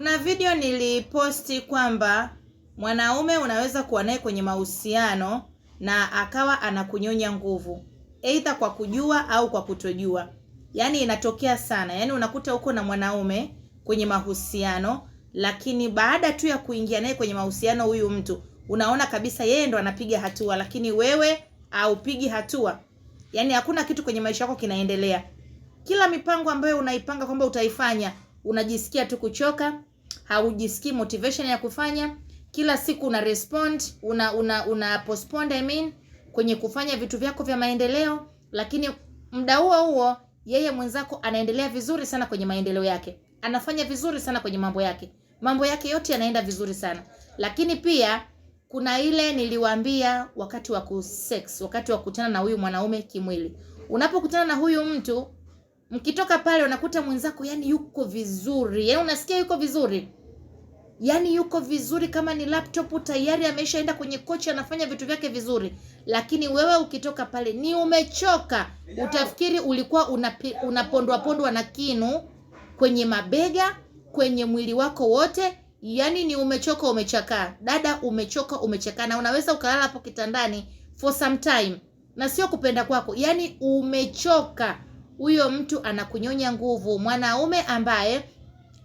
Kuna video niliposti kwamba mwanaume unaweza kuwa naye kwenye mahusiano na akawa anakunyonya nguvu, aidha kwa kujua au kwa kutojua. Yaani inatokea sana. Yaani unakuta uko na mwanaume kwenye mahusiano, lakini baada tu ya kuingia naye kwenye mahusiano huyu mtu unaona kabisa yeye ndo anapiga hatua, lakini wewe haupigi hatua. Yaani hakuna kitu kwenye maisha yako kinaendelea. Kila mipango ambayo unaipanga kwamba utaifanya, unajisikia tu kuchoka, haujisikii motivation ya kufanya. Kila siku una respond, una postpone kwenye kufanya vitu vyako vya maendeleo, lakini muda huo yeye mwenzako anaendelea vizuri sana kwenye maendeleo yake. Anafanya vizuri sana kwenye mambo yake. Mambo yake yote yanaenda vizuri sana. Lakini pia kuna ile niliwaambia wakati wa kusex, wakati wa kukutana na huyu mwanaume kimwili. Unapokutana na huyu mtu, mkitoka pale unakuta mwenzako yani yuko vizuri. Yaani unasikia yuko vizuri. Yaani yuko vizuri kama ni laptop tayari ameshaenda kwenye kochi anafanya vitu vyake vizuri. Lakini wewe ukitoka pale ni umechoka. Utafikiri ulikuwa unapondwa na kinu kwenye mabega, kwenye mwili wako wote. Yaani ni umechoka, umechakaa. Dada, umechoka, umechakaa, na unaweza ukalala hapo kitandani for some time. Na sio kupenda kwako. Yaani umechoka. Huyo mtu anakunyonya nguvu. Mwanaume ambaye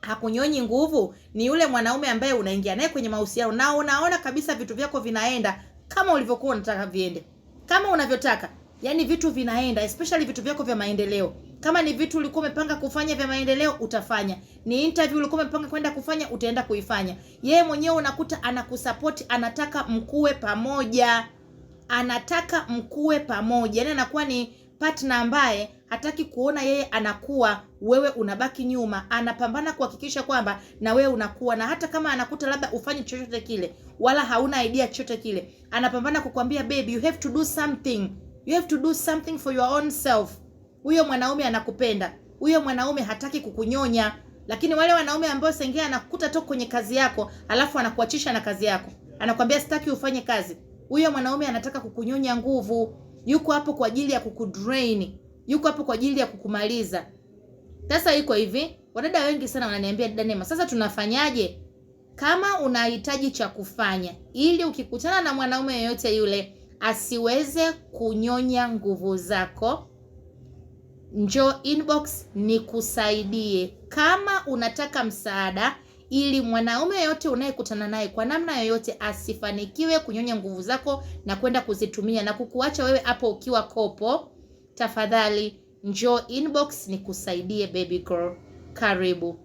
hakunyonyi nguvu ni yule mwanaume ambaye unaingia naye kwenye mahusiano na unaona kabisa vitu vyako vinaenda kama ulivyokuwa unataka viende, kama unavyotaka. Yaani vitu vinaenda, especially vitu vyako vya maendeleo. Kama ni vitu ulikuwa umepanga kufanya vya maendeleo, utafanya. Ni interview ulikuwa umepanga kwenda kufanya, utaenda kuifanya. Yeye mwenyewe unakuta anakusupport, anataka mkue pamoja. Anataka mkue pamoja. Yaani anakuwa ni partner ambaye hataki kuona yeye anakuwa wewe unabaki nyuma. Anapambana kuhakikisha kwamba na wewe unakuwa, na hata kama anakuta labda ufanye chochote kile wala hauna idea chochote kile, anapambana kukwambia baby, you have to do something. You have to do something for your own self. Huyo mwanaume anakupenda. Huyo mwanaume hataki kukunyonya. Lakini wale wanaume ambao sengea anakuta tu kwenye kazi yako, alafu anakuachisha na kazi yako, anakuambia sitaki ufanye kazi. Huyo mwanaume anataka kukunyonya nguvu. Yuko hapo kwa ajili ya kukudrain. Yuko hapo kwa ajili ya kukumaliza. Sasa iko hivi, wadada wengi sana wananiambia dada Neema, sasa tunafanyaje? Kama unahitaji cha kufanya ili ukikutana na mwanaume yeyote yule asiweze kunyonya nguvu zako, njoo inbox nikusaidie. Kama unataka msaada ili mwanaume yote unayekutana naye kwa namna yoyote asifanikiwe kunyonya nguvu zako na kwenda kuzitumia na kukuacha wewe hapo ukiwa kopo, tafadhali njoo inbox nikusaidie baby girl. Karibu.